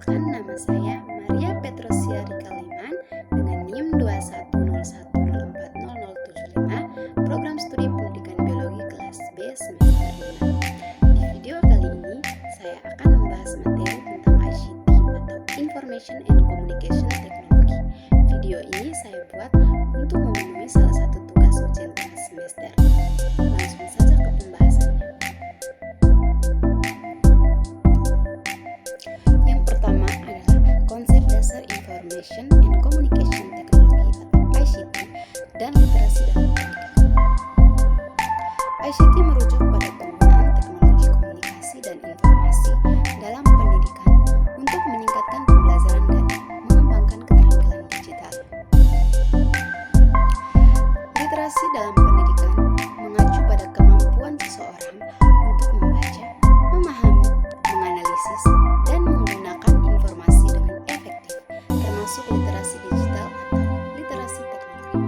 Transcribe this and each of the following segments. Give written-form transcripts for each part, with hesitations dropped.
Perkenalkan, nama saya Maria Petrusia Rikaliman dengan NIM 21010404075, Program Studi Pendidikan Biologi kelas B semester 5. Di video kali ini, saya akan membahas materi tentang ICT atau Information and Communication Technology. Video ini saya buat untuk memenuhi salah satu tugas ujian tengah semester. Langsung saja ke pembahasannya. Yang pertama adalah konsep dasar Information and Communication Technology atau ICT dan literasi dalam pendidikan. ICT merujuk pada penggunaan teknologi komunikasi dan informasi dalam pendidikan untuk meningkatkan pembelajaran dan mengembangkan keterampilan digital. Literasi dalam pendidikan mengacu pada kemampuan seseorang untuk membaca, memahami, menganalisis, dan menggunakan informasi dengan efektif, termasuk literasi digital atau literasi teknologi.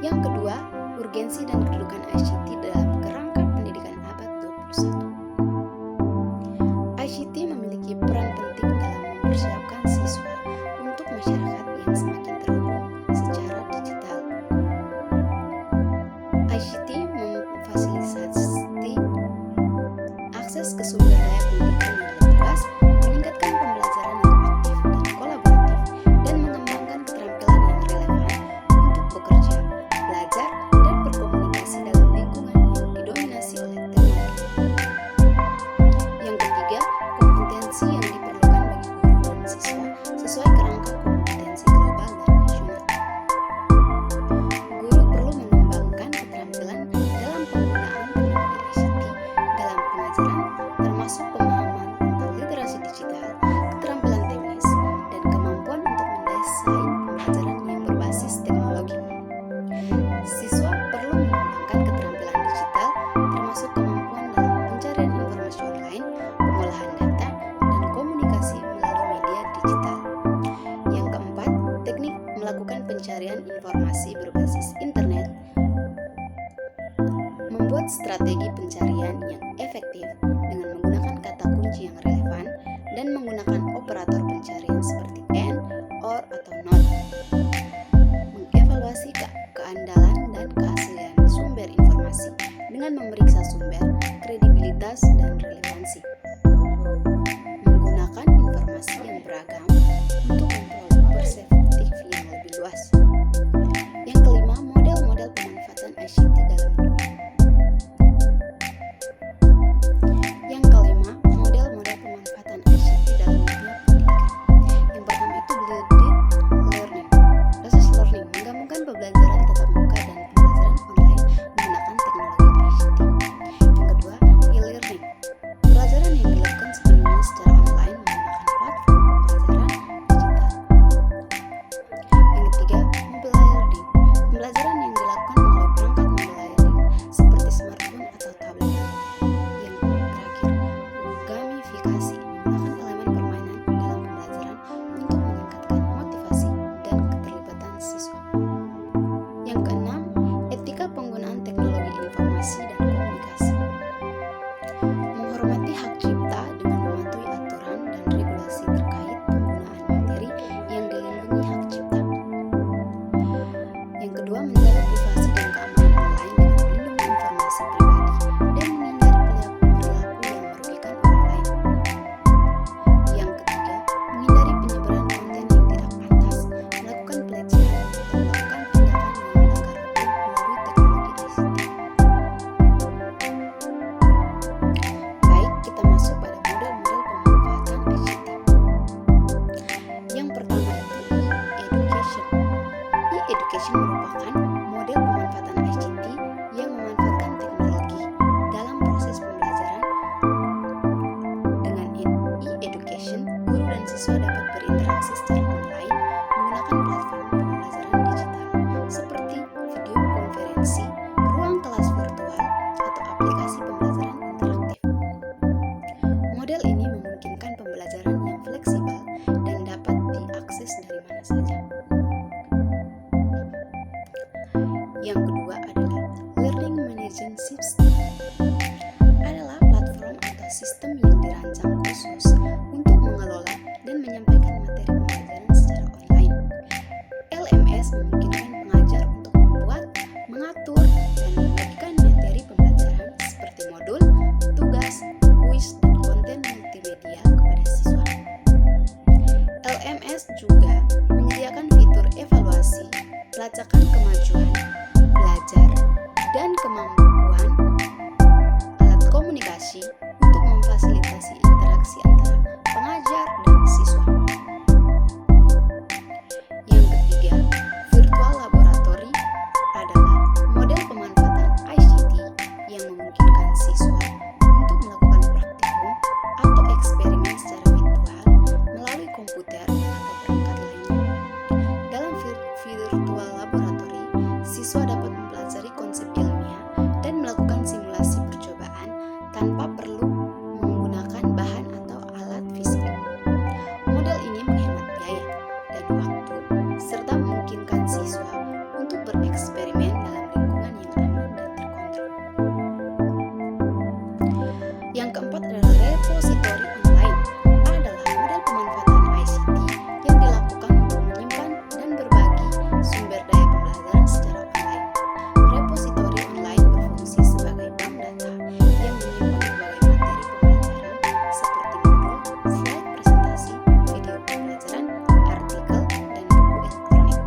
Yang kedua, urgensi dan kedudukan ICT dalam kerangka pendidikan abad 21. ICT memiliki peran penting dalam mempersiapkan siswa untuk masyarakat yang semakin terhubung secara digital. ICT memfasilitasi akses ke sumber daya pendidikan yang luas, meningkatkan pembelajaran yang aktif dan kolaboratif, dan mengembangkan keterampilan yang relevan untuk bekerja, belajar, dan berkomunikasi dalam lingkungan yang didominasi oleh teknologi. Yang ketiga, kompetensi yang diperlukan bagi guru dan siswa sesuai kerangka kompetensi global dan nasional. Guru perlu mengembangkan keterampilan dalam penggunaan teknologi ICT dalam pengajaran, termasuk pemahaman tentang literasi digital, keterampilan teknis, dan kemampuan untuk mendesain pembelajaran yang berbasis teknologi. Siswa perlu mengembangkan keterampilan digital, termasuk kemampuan dalam pencarian informasi online, pengolahan data, dan komunikasi melalui media digital. Yang keempat, teknik melakukan pencarian informasi berbasis internet, membuat strategi pencarian yang efektif dengan menggunakan kata kunci yang relevan dan menggunakan operator pencarian seperti AND, OR, atau NOT. Mengevaluasi keandalan dan keaslian sumber informasi dengan memeriksa sumber, kredibilitas, dan relevansi. Menggunakan informasi yang beragam untuk memperoleh perspektif yang lebih luas. Yang kelima, model-model pemanfaatan ICT dalam dunia. Yang kelima, model-model pemanfaatan ICT dalam dunia pendidikan. Yang pertama itu blended learning, process learning, menggabungkan pembelajaran tatap muka dan pembelajaran online menggunakan teknologi ICT. Yang kedua, e-learning, pembelajaran yang dilakukan sepenuhnya secara online menggunakan platform pembelajaran digital. Yang ketiga, mobile learning, pembelajaran yang dilakukan melalui perangkat mobile learning seperti smartphone atau tablet. Yang terakhir, gamifikasi, menggunakan elemen permainan dalam pembelajaran untuk meningkatkan motivasi dan keterlibatan siswa. Yang keenam, etika penggunaan teknologi informasi dan komunikasi. Menghormati hak cipta dengan mematuhi aturan dan regulasi terkait penggunaan materi yang dilindungi hak cipta. Yang kedua, menjaga privasi dan keamanan online dengan melindungi informasi pribadi dan menghindari perilaku yang merugikan orang lain. Yang ketiga, menghindari penyebaran konten yang tidak pantas, melakukan pelecehan, atau melakukan tindakan yang melanggar hukum melalui teknologi ICT. mengatur dan membagikan materi pembelajaran seperti modul, tugas, kuis, dan konten multimedia kepada siswa. LMS juga menyediakan fitur evaluasi, pelacakan kemajuan, belajar, dan kemampuan alat komunikasi untuk memfasilitasi interaksi antara pengajar dan siswa. Yang ketiga, virtual laboratory adalah model pemanfaatan ICT yang memungkinkan siswa untuk melakukan praktikum atau eksperimen secara virtual melalui komputer atau perangkat lainnya. Dalam virtual laboratory, siswa dapat mempelajari konsep ilmiah dan melakukan simulasi percobaan tanpa perlu menggunakan bahan atau alat fisik. Model ini menghemat biaya dan waktu serta memungkinkan siswa untuk bereksperimen dalam lingkungan yang aman dan terkontrol. Yang keempat adalah repositori online. Adalah model pemanfaatan ICT yang dilakukan untuk menyimpan dan berbagi sumber daya pembelajaran secara online. Repositori online berfungsi sebagai bank data yang menyimpan berbagai materi pembelajaran seperti modul, slide presentasi, video pembelajaran, artikel, dan buku elektronik.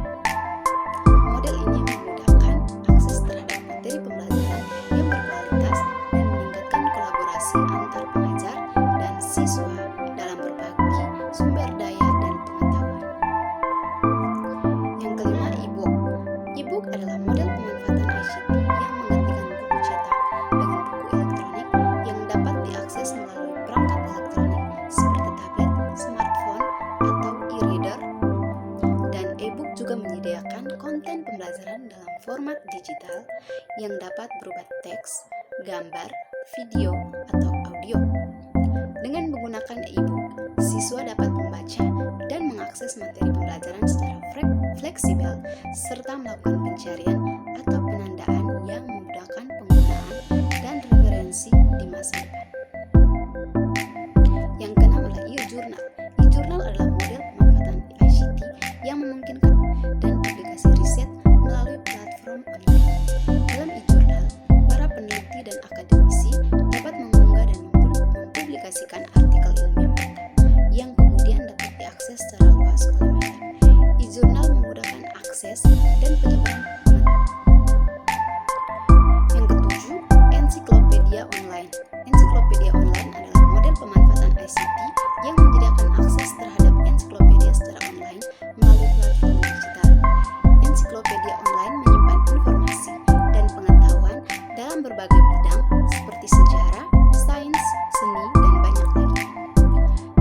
Model ini memudahkan akses terhadap materi pembelajaran yang berkualitas dan meningkatkan kolaborasi antar pengajar dan siswa dalam berbagi sumber daya dan pengetahuan. Yang kelima, e-book. E-book adalah model pemanfaatan ICT yang menggantikan buku cetak dengan buku elektronik yang dapat diakses melalui perangkat elektronik seperti tablet, smartphone, atau e-reader. Dan e-book juga menyediakan konten pembelajaran dalam format digital yang dapat berupa teks, gambar, video, atau audio. Dengan menggunakan e-book, siswa dapat membaca dan mengakses materi pembelajaran secara fleksibel serta melakukan pencarian atau penandaan yang memudahkan penggunaan dan referensi di masa depan. Yang keenam adalah e-journal. E-journal adalah model pemanfaatan ICT yang memungkinkan dan publikasi riset melalui platform online. Dalam e-journal, para peneliti dan akademisi dapat mengunggah dan mempublikasikan artikel ilmiah mereka yang kemudian dapat diakses secara luas oleh masyarakat. E-journal memudahkan akses dan penyebaran pengetahuan. Yang ketujuh, ensiklopedia online. Ensiklopedia online adalah model pemanfaatan ICT yang menyediakan akses terhadap ensiklopedia secara online melalui platform digital. Ensiklopedia online menyimpan informasi dan pengetahuan dalam berbagai bidang seperti sejarah, sains, seni, dan banyak lagi.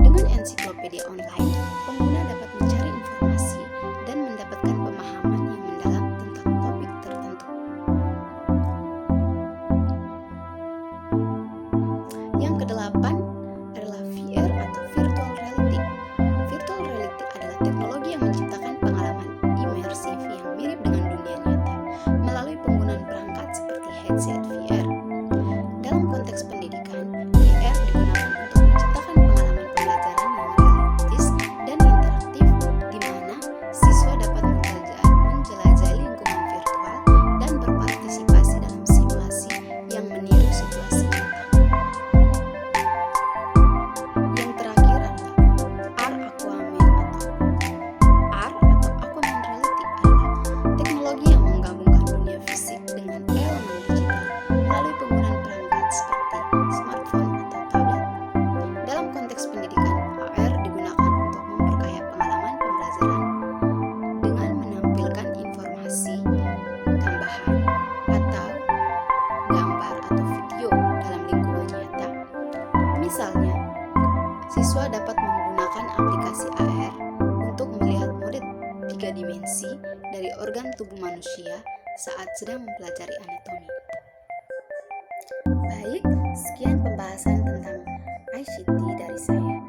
Dengan ensiklopedia online, pengguna dapat mencari informasi dan mendapatkan pemahaman yang mendalam tentang topik tertentu. Yang kedelapan adalah VR atau virtual reality. Virtual reality adalah teknologi yang menciptakan pengalaman imersif yang mirip dengan dunia nyata melalui penggunaan perangkat seperti headset VR. Dalam konteks pendidikan, VR digunakan untuk menciptakan pengalaman pembelajaran yang realistis dan interaktif di mana siswa dapat menjelajahi lingkungan virtual dan berpartisipasi dalam simulasi yang meniru situasi nyata. Yang terakhir adalah AR atau Augmented Reality adalah teknologi yang menggabungkan dunia fisik dengan elemen digital melalui penggunaan perangkat seperti smartphone atau tablet. Dalam konteks pendidikan, AR digunakan untuk memperkaya pengalaman pembelajaran dengan menampilkan informasi tambahan atau gambar atau video dalam lingkungan nyata. Misalnya, siswa dapat menggunakan aplikasi AR untuk melihat model 3 dimensi dari organ tubuh manusia saat sedang mempelajari anatomi. Baik, sekian pembahasan tentang ICT dari saya.